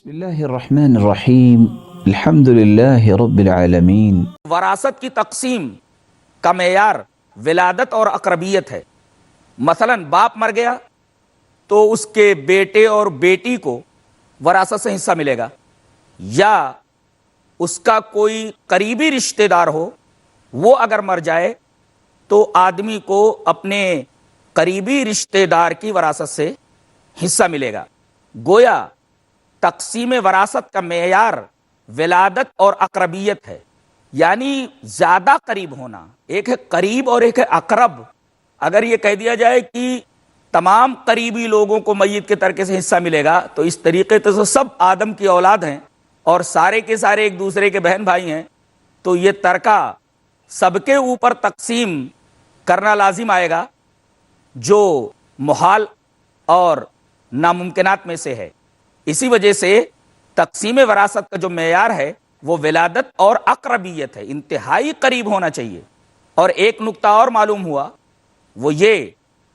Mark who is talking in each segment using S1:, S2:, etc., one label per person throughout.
S1: بسم اللہ الرحمن الرحیم الحمد للہ رب العالمین۔
S2: وراثت کی تقسیم کا معیار ولادت اور اقربیت ہے۔ مثلا باپ مر گیا تو اس کے بیٹے اور بیٹی کو وراثت سے حصہ ملے گا، یا اس کا کوئی قریبی رشتہ دار ہو وہ اگر مر جائے تو آدمی کو اپنے قریبی رشتہ دار کی وراثت سے حصہ ملے گا۔ گویا تقسیم وراثت کا معیار ولادت اور اقربیت ہے، یعنی زیادہ قریب ہونا۔ ایک ہے قریب اور ایک ہے اقرب۔ اگر یہ کہہ دیا جائے کہ تمام قریبی لوگوں کو میت کے ترکے سے حصہ ملے گا تو اس طریقے سے سب آدم کی اولاد ہیں اور سارے کے سارے ایک دوسرے کے بہن بھائی ہیں، تو یہ ترکہ سب کے اوپر تقسیم کرنا لازم آئے گا، جو محال اور ناممکنات میں سے ہے۔ اسی وجہ سے تقسیم وراثت کا جو معیار ہے وہ ولادت اور اقربیت ہے، انتہائی قریب ہونا چاہیے۔ اور ایک نقطہ اور معلوم ہوا، وہ یہ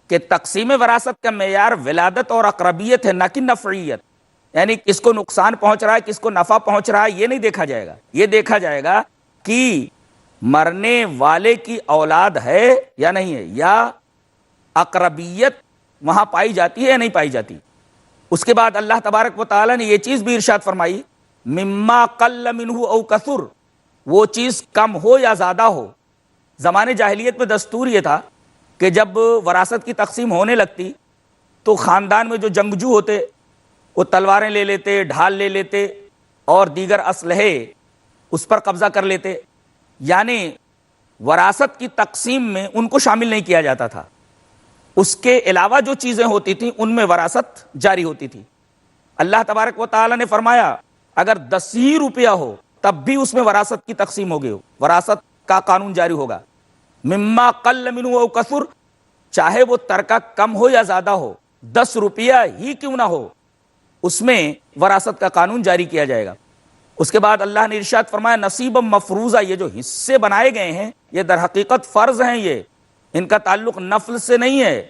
S2: کہ تقسیم وراثت کا معیار ولادت اور اقربیت ہے، نہ کہ نفعیت، یعنی کس کو نقصان پہنچ رہا ہے کس کو نفع پہنچ رہا ہے یہ نہیں دیکھا جائے گا۔ یہ دیکھا جائے گا کہ مرنے والے کی اولاد ہے یا نہیں ہے، یا اقربیت وہاں پائی جاتی ہے یا نہیں پائی جاتی۔ اس کے بعد اللہ تبارک و تعالیٰ نے یہ چیز بھی ارشاد فرمائی، مما قل منہ او کثر، وہ چیز کم ہو یا زیادہ ہو۔ زمانے جاہلیت میں دستور یہ تھا کہ جب وراثت کی تقسیم ہونے لگتی تو خاندان میں جو جنگجو ہوتے وہ تلواریں لے لیتے، ڈھال لے لیتے اور دیگر اسلحے اس پر قبضہ کر لیتے، یعنی وراثت کی تقسیم میں ان کو شامل نہیں کیا جاتا تھا۔ اس کے علاوہ جو چیزیں ہوتی تھیں ان میں وراثت جاری ہوتی تھی۔ اللہ تبارک و تعالیٰ نے فرمایا اگر 10 ہی روپیہ ہو تب بھی اس میں وراثت کی تقسیم ہوگی، وراثت کا قانون جاری ہوگا۔ مما قل منہ او کثر، چاہے وہ ترکہ کم ہو یا زیادہ ہو، 10 روپیہ ہی کیوں نہ ہو، اس میں وراثت کا قانون جاری کیا جائے گا۔ اس کے بعد اللہ نے ارشاد فرمایا نصیبا مفروضہ، یہ جو حصے بنائے گئے ہیں یہ در حقیقت فرض ہیں، یہ ان کا تعلق نفل سے نہیں ہے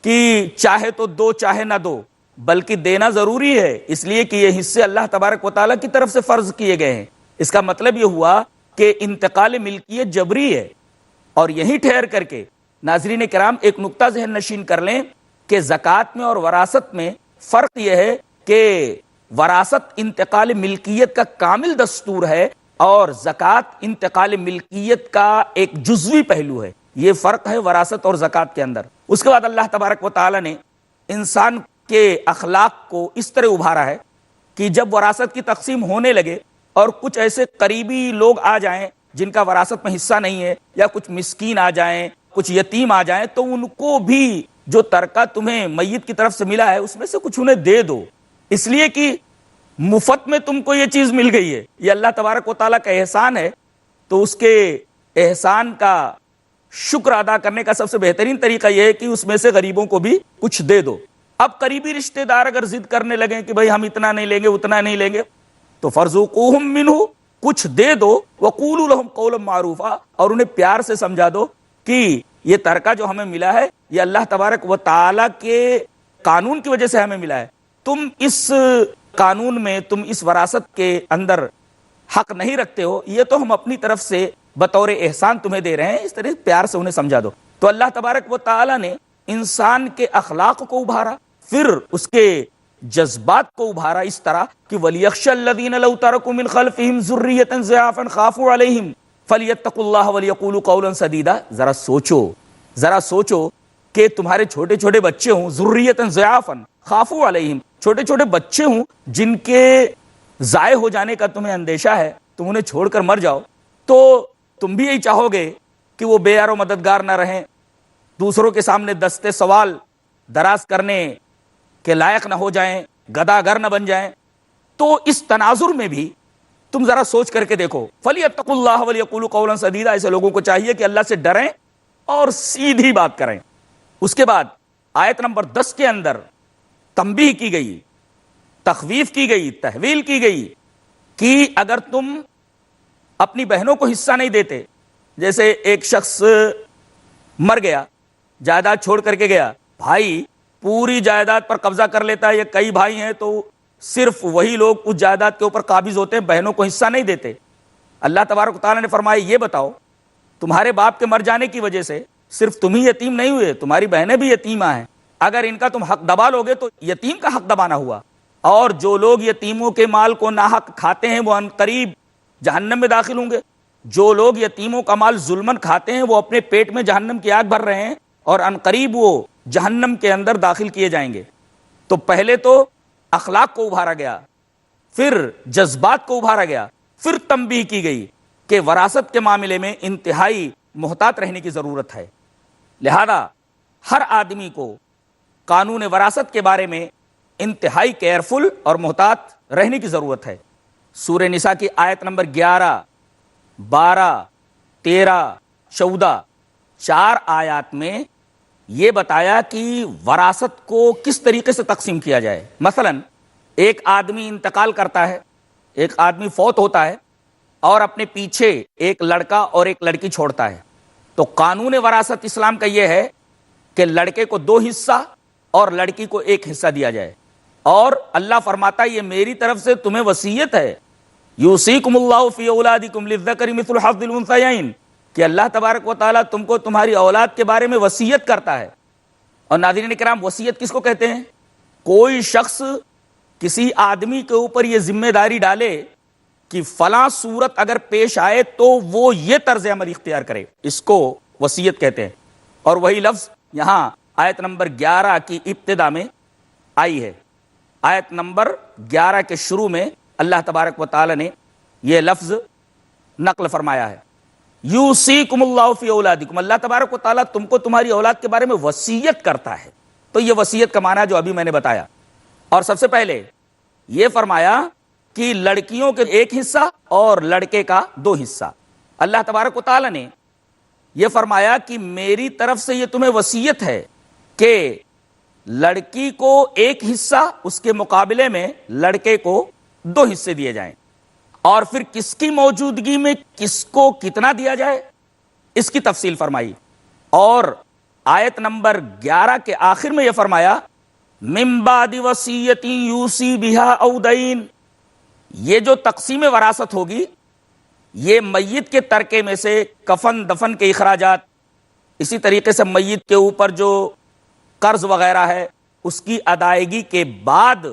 S2: کہ چاہے تو دو چاہے نہ دو، بلکہ دینا ضروری ہے، اس لیے کہ یہ حصے اللہ تبارک و تعالیٰ کی طرف سے فرض کیے گئے ہیں۔ اس کا مطلب یہ ہوا کہ انتقال ملکیت جبری ہے۔ اور یہی ٹھہر کر کے ناظرین کرام ایک نقطہ ذہن نشین کر لیں کہ زکوٰۃ میں اور وراثت میں فرق یہ ہے کہ وراثت انتقال ملکیت کا کامل دستور ہے اور زکوٰۃ انتقال ملکیت کا ایک جزوی پہلو ہے۔ یہ فرق ہے وراثت اور زکوٰۃ کے اندر۔ اس کے بعد اللہ تبارک و تعالیٰ نے انسان کے اخلاق کو اس طرح ابھارا ہے کہ جب وراثت کی تقسیم ہونے لگے اور کچھ ایسے قریبی لوگ آ جائیں جن کا وراثت میں حصہ نہیں ہے، یا کچھ مسکین آ جائیں، کچھ یتیم آ جائیں، تو ان کو بھی جو ترکہ تمہیں میت کی طرف سے ملا ہے اس میں سے کچھ انہیں دے دو، اس لیے کہ مفت میں تم کو یہ چیز مل گئی ہے، یہ اللہ تبارک و تعالیٰ کا احسان ہے۔ تو اس کے احسان کا شکر ادا کرنے کا سب سے بہترین طریقہ یہ ہے کہ اس میں سے غریبوں کو بھی کچھ دے دو۔ اب قریبی رشتہ دار اگر ضد کرنے لگیں کہ بھائی ہم اتنا نہیں لیں گے اتنا نہیں لیں گے، تو فرزقوہم منہ، کچھ دے دو، وقولوا لہم قولا معروفا، اور انہیں پیار سے سمجھا دو کہ یہ ترکہ جو ہمیں ملا ہے یہ اللہ تبارک و تعالیٰ کے قانون کی وجہ سے ہمیں ملا ہے، تم اس قانون میں، تم اس وراثت کے اندر حق نہیں رکھتے ہو، یہ تو ہم اپنی طرف سے بطور احسان تمہیں دے رہے ہیں، اس طرح پیار سے انہیں سمجھا دو۔ تو اللہ تبارک و تعالیٰ نے انسان کے اخلاق کو ابھارا، پھر اس کے جذبات کو ابھارا اس طرح کہ وَلْيَخْشَ الَّذِينَ لَوْ تَرَكُوا مِنْ خَلْفِهِمْ ذُرِّيَّةً ضِعَافًا خَافُوا عَلَيْهِمْ فَلْيَتَّقُوا اللَّهَ وَلْيَقُولُوا قَوْلًا سَدِيدًا۔ ذرا سوچو کہ تمہارے چھوٹے چھوٹے بچے ہوں، ذُرِّيَّةً ضِعَافًا خَافُوا عَلَيْهِمْ، چھوٹے چھوٹے بچے ہوں جن کے ضائع ہو جانے کا تمہیں اندیشہ ہے، تم انہیں چھوڑ کر مر جاؤ، تو تم بھی یہی چاہو گے کہ وہ بے یار و مددگار نہ رہیں، دوسروں کے سامنے دستے سوال دراز کرنے کے لائق نہ ہو جائیں، گداگر نہ بن جائیں۔ تو اس تناظر میں بھی تم ذرا سوچ کر کے دیکھو، فَلْيَتَّقُوا اللَّهَ وَلْيَقُولُوا قَوْلًا سَدِيدًا، ایسے لوگوں کو چاہیے کہ اللہ سے ڈریں اور سیدھی بات کریں۔ اس کے بعد آیت نمبر 10 کے اندر تنبیہ کی گئی، تخویف کی گئی، تحویل کی گئی کہ اگر تم اپنی بہنوں کو حصہ نہیں دیتے، جیسے ایک شخص مر گیا، جائیداد چھوڑ کر کے گیا، بھائی پوری جائیداد پر قبضہ کر لیتا ہے، یہ کئی بھائی ہیں تو صرف وہی لوگ اس جائیداد کے اوپر قابض ہوتے ہیں، بہنوں کو حصہ نہیں دیتے۔ اللہ تبارک و تعالیٰ نے فرمایا یہ بتاؤ تمہارے باپ کے مر جانے کی وجہ سے صرف تم ہی یتیم نہیں ہوئے، تمہاری بہنیں بھی یتیمہ ہیں، اگر ان کا تم حق دبا لوگے تو یتیم کا حق دبانا ہوا، اور جو لوگ یتیموں کے مال کو ناحق کھاتے ہیں وہ عنقریب جہنم میں داخل ہوں گے، جو لوگ یتیموں کا مال ظلمن کھاتے ہیں وہ اپنے پیٹ میں جہنم کی آگ بھر رہے ہیں اور عنقریب وہ جہنم کے اندر داخل کیے جائیں گے۔ تو پہلے تو اخلاق کو ابھارا گیا، پھر جذبات کو ابھارا گیا، پھر تنبیہ کی گئی کہ وراثت کے معاملے میں انتہائی محتاط رہنے کی ضرورت ہے۔ لہذا ہر آدمی کو قانون وراثت کے بارے میں انتہائی کیئرفل اور محتاط رہنے کی ضرورت ہے۔ سورہ نساء کی آیت نمبر 11، 12، 13، 14 چار آیات میں یہ بتایا کہ وراثت کو کس طریقے سے تقسیم کیا جائے۔ مثلا ایک آدمی انتقال کرتا ہے، ایک آدمی فوت ہوتا ہے اور اپنے پیچھے ایک لڑکا اور ایک لڑکی چھوڑتا ہے، تو قانون وراثت اسلام کا یہ ہے کہ لڑکے کو 2 حصہ اور لڑکی کو 1 حصہ دیا جائے، اور اللہ فرماتا ہے یہ میری طرف سے تمہیں وصیت ہے، یوصیکم اللہ فی اولادکم للذکر مثل حظ الانثیین، کہ اللہ تبارک و تعالیٰ تم کو تمہاری اولاد کے بارے میں وصیت کرتا ہے۔ اور ناظرین کرام، وصیت کس کو کہتے ہیں؟ کوئی شخص کسی آدمی کے اوپر یہ ذمہ داری ڈالے کہ فلاں صورت اگر پیش آئے تو وہ یہ طرز عمل اختیار کرے، اس کو وصیت کہتے ہیں۔ اور وہی لفظ یہاں آیت نمبر 11 کی ابتدا میں آئی ہے۔ آیت نمبر 11 کے شروع میں اللہ تبارک و تعالی نے یہ لفظ نقل فرمایا ہے، یوصیکم اللہ فی اولادکم، اللہ تبارک و تعالیٰ تم کو تمہاری اولاد کے بارے میں وصیت کرتا ہے۔ تو یہ وصیت کا معنی جو ابھی میں نے بتایا، اور سب سے پہلے یہ فرمایا کہ لڑکیوں کے 1 حصہ اور لڑکے کا 2 حصہ۔ اللہ تبارک و تعالیٰ نے یہ فرمایا کہ میری طرف سے یہ تمہیں وصیت ہے کہ لڑکی کو 1 حصہ، اس کے مقابلے میں لڑکے کو 2 حصے دیے جائیں، اور پھر کس کی موجودگی میں کس کو کتنا دیا جائے اس کی تفصیل فرمائی۔ اور آیت نمبر 11 کے آخر میں یہ فرمایا من بعد وصیت یوصی بہا او دین، یہ جو تقسیم وراثت ہوگی یہ میت کے ترکے میں سے کفن دفن کے اخراجات، اسی طریقے سے میت کے اوپر جو قرض وغیرہ ہے اس کی ادائیگی کے بعد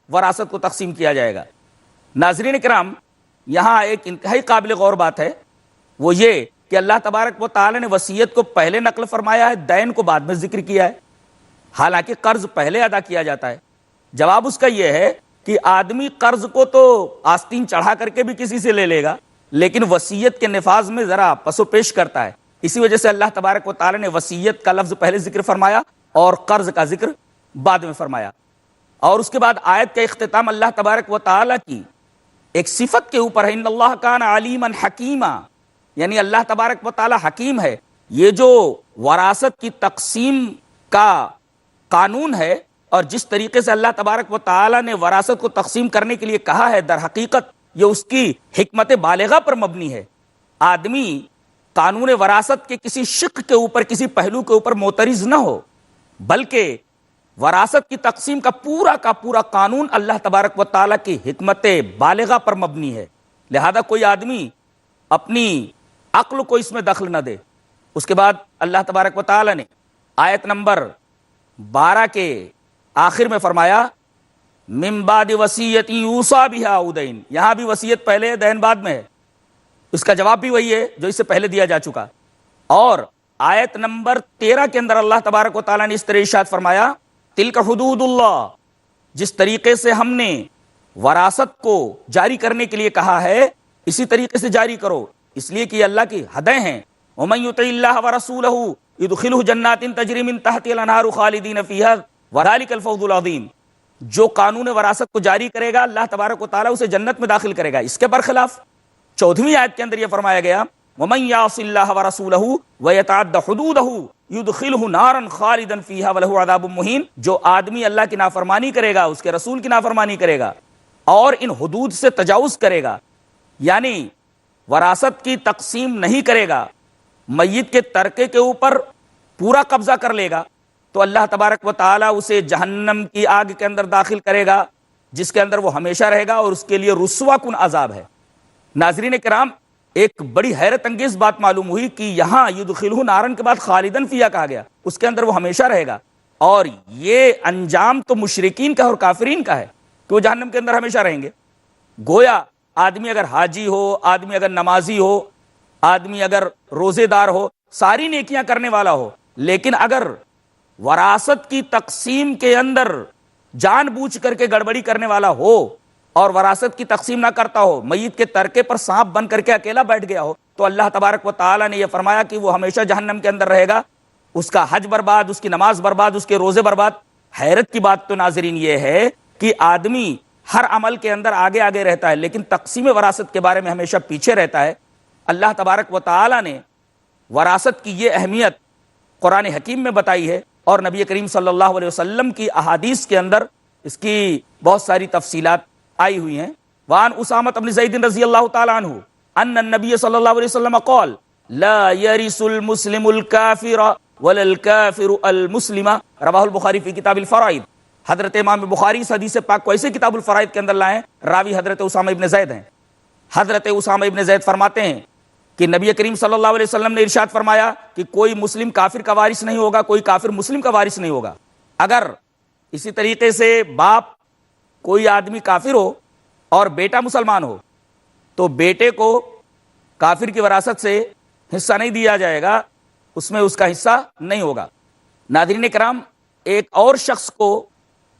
S2: وراثت کو تقسیم کیا جائے گا۔ ناظرین کرام، یہاں ایک انتہائی قابل غور بات ہے، وہ یہ کہ اللہ تبارک و تعالی نے وصیت کو پہلے نقل فرمایا ہے، دین کو بعد میں ذکر کیا ہے، حالانکہ قرض پہلے ادا کیا جاتا ہے۔ جواب اس کا یہ ہے کہ آدمی قرض کو تو آستین چڑھا کر کے بھی کسی سے لے لے گا، لیکن وصیت کے نفاذ میں ذرا پس و پیش کرتا ہے، اسی وجہ سے اللہ تبارک و تعالی نے وصیت کا لفظ پہلے ذکر فرمایا اور قرض کا ذکر بعد میں فرمایا۔ اور اس کے بعد آیت کا اختتام اللہ تبارک و تعالی کی ایک صفت کے اوپر ہے، ان اللہ کان علیما حکیما، یعنی اللہ تبارک و تعالی حکیم ہے۔ یہ جو وراثت کی تقسیم کا قانون ہے اور جس طریقے سے اللہ تبارک و تعالی نے وراثت کو تقسیم کرنے کے لیے کہا ہے، در حقیقت یہ اس کی حکمت بالغہ پر مبنی ہے۔ آدمی قانون وراثت کے کسی شق کے اوپر، کسی پہلو کے اوپر معترض نہ ہو، بلکہ وراثت کی تقسیم کا پورا قانون اللہ تبارک و تعالیٰ کی حکمت بالغہ پر مبنی ہے۔ لہذا کوئی آدمی اپنی عقل کو اس میں دخل نہ دے۔ اس کے بعد اللہ تبارک و تعالیٰ نے آیت نمبر 12 کے آخر میں فرمایا من بعد وصیت یوصی بہا او دین، یہاں بھی وصیت پہلے ہے، دین بعد میں ہے۔ اس کا جواب بھی وہی ہے جو اس سے پہلے دیا جا چکا۔ اور آیت نمبر 13 کے اندر اللہ تبارک و تعالیٰ نے اس طرح ارشاد فرمایا تلک حدود اللہ، جس طریقے سے ہم نے وراثت کو جاری کرنے کے لیے کہا ہے اسی طریقے سے جاری کرو، اس لیے کہ یہ اللہ کی حدیں ہیں۔ ومن یطع اللہ ورسولہ یدخلہ جنات تجری من تحتها الانہار خالدین فیہا وذلک الفوز العظیم، جو قانون وراثت کو جاری کرے گا اللہ تبارک و تعالیٰ اسے جنت میں داخل کرے گا۔ اس کے برخلاف 14ویں آیت کے اندر یہ فرمایا گیا ومن یعص اللہ ورسولہ ویتعد حدودہ یدخلہ نارا خالدا فیہا ولہ عذاب مہین، جو آدمی اللہ کی نافرمانی کرے گا، اس کے رسول کی نافرمانی کرے گا اور ان حدود سے تجاوز کرے گا، یعنی وراثت کی تقسیم نہیں کرے گا، میت کے ترکے کے اوپر پورا قبضہ کر لے گا، تو اللہ تبارک و تعالیٰ اسے جہنم کی آگ کے اندر داخل کرے گا جس کے اندر وہ ہمیشہ رہے گا اور اس کے لیے رسوا کن عذاب ہے۔ ناظرین کرام، ایک بڑی حیرت انگیز بات معلوم ہوئی کہ یہاں یدخلہ نارن کے بعد خالدن فیہا کہا گیا، اس کے اندر وہ ہمیشہ رہے گا، اور یہ انجام تو مشرکین کا اور کافرین کا ہے کہ وہ جہنم کے اندر ہمیشہ رہیں گے۔ گویا آدمی اگر حاجی ہو، آدمی اگر نمازی ہو، آدمی اگر روزے دار ہو، ساری نیکیاں کرنے والا ہو، لیکن اگر وراثت کی تقسیم کے اندر جان بوجھ کر کے گڑبڑی کرنے والا ہو اور وراثت کی تقسیم نہ کرتا ہو، میت کے ترکے پر سانپ بن کر کے اکیلا بیٹھ گیا ہو، تو اللہ تبارک و تعالی نے یہ فرمایا کہ وہ ہمیشہ جہنم کے اندر رہے گا، اس کا حج برباد، اس کی نماز برباد، اس کے روزے برباد۔ حیرت کی بات تو ناظرین یہ ہے کہ آدمی ہر عمل کے اندر آگے آگے رہتا ہے لیکن تقسیم وراثت کے بارے میں ہمیشہ پیچھے رہتا ہے۔ اللہ تبارک و تعالی نے وراثت کی یہ اہمیت قرآن حکیم میں بتائی ہے، اور نبی کریم صلی اللہ علیہ وسلم کی احادیث کے اندر اس کی بہت ساری تفصیلات آئی ہوئی ہیں۔ وعن اسامہ بن زید رضی اللہ تعالی عنہ ان النبی صلی اللہ علیہ وسلم قال لا يرث المسلم الكافر ولا الكافر المسلم، رواہ البخاری فی کتاب الفرائض۔ حضرت امام بخاری اس حدیث پاک کو ایسے کتاب الفرائض کے اندر لائے ہیں، راوی حضرت اسامہ ابن زید ہیں۔ حضرت اسامہ ابن زید فرماتے ہیں کہ نبی کریم صلی اللہ علیہ وسلم نے ارشاد فرمایا کہ کوئی مسلم کافر کا وارث نہیں ہوگا، کوئی کافر مسلم کا وارث نہیں ہوگا۔ اگر اسی طریقے سے باپ کوئی آدمی کافر ہو اور بیٹا مسلمان ہو تو بیٹے کو کافر کی وراثت سے حصہ نہیں دیا جائے گا، اس میں اس کا حصہ نہیں ہوگا۔ ناظرین کرام، ایک اور شخص کو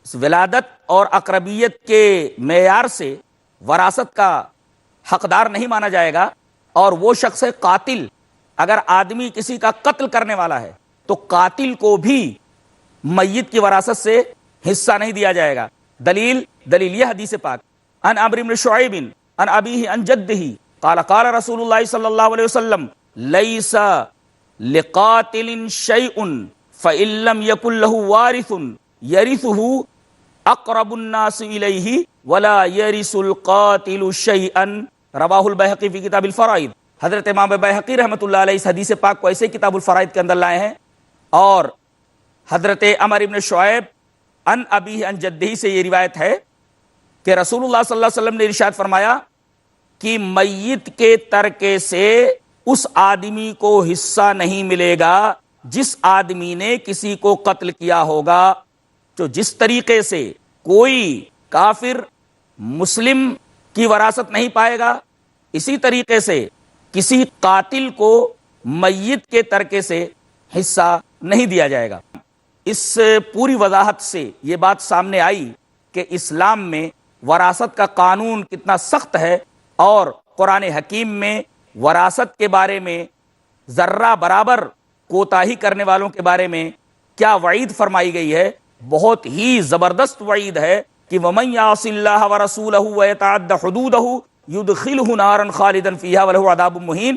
S2: ولادت اور اقربیت کے معیار سے وراثت کا حقدار نہیں مانا جائے گا، اور وہ شخص ہے قاتل۔ اگر آدمی کسی کا قتل کرنے والا ہے تو قاتل کو بھی میت کی وراثت سے حصہ نہیں دیا جائے گا۔ دلیل یہ حدیث پاک ان عمرو بن شعیب ان ابیہ ان جدہ قال قال رسول اللہ صلی اللہ علیہ وسلم لیس لقاتل شیء فإن لم يكن له وارث يرثه اقرب الناس الیہ ولا يرث القاتل شیئا، رواہ البیہقی فی کتاب الفرائض۔ حضرت امام بیہقی رحمۃ اللہ علیہ اس حدیث پاک کو ایسے کتاب الفرائض کے اندر لائے ہیں، اور حضرت عمر بن شعیب ان ابیہ ان جدہ سے یہ روایت ہے کہ رسول اللہ صلی اللہ علیہ وسلم نے ارشاد فرمایا کہ میت کے ترکے سے اس آدمی کو حصہ نہیں ملے گا جس آدمی نے کسی کو قتل کیا ہوگا۔ تو جس طریقے سے کوئی کافر مسلم کی وراثت نہیں پائے گا، اسی طریقے سے کسی قاتل کو میت کے ترکے سے حصہ نہیں دیا جائے گا۔ اس پوری وضاحت سے یہ بات سامنے آئی کہ اسلام میں وراثت کا قانون کتنا سخت ہے، اور قرآن حکیم میں وراثت کے بارے میں ذرہ برابر کوتاہی کرنے والوں کے بارے میں کیا وعید فرمائی گئی ہے۔ بہت ہی زبردست وعید ہے کہ وَمَن يَعْصِ اللَّهَ وَرَسُولَهُ وَيَتَعَدَّ حُدُودَهُ يُدْخِلْهُ نَارًا خَالِدًا فِيهَا وَلَهُ عَذَابٌ مُهِينٌ۔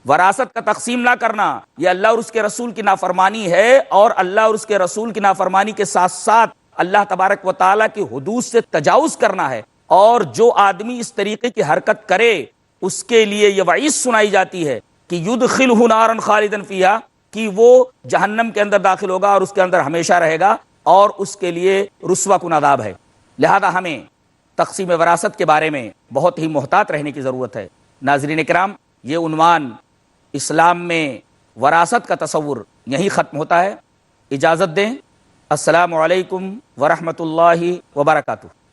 S2: وراثت کا تقسیم نہ کرنا یہ اللہ اور اس کے رسول کی نافرمانی ہے، اور اللہ اور اس کے رسول کی نافرمانی کے ساتھ ساتھ اللہ تبارک و تعالیٰ کی حدود سے تجاوز کرنا ہے، اور جو آدمی اس طریقے کی حرکت کرے اس کے لیے یہ وعید سنائی جاتی ہے کہ یدخلہ نارا خالدا فیہا، کہ وہ جہنم کے اندر داخل ہوگا اور اس کے اندر ہمیشہ رہے گا، اور اس کے لیے رسوا کن عذاب ہے۔ لہذا ہمیں تقسیم وراثت کے بارے میں بہت ہی محتاط رہنے کی ضرورت ہے۔ ناظرین کرام، یہ عنوان اسلام میں وراثت کا تصور یہیں ختم ہوتا ہے۔ اجازت دیں، السلام علیکم ورحمۃ اللہ وبرکاتہ۔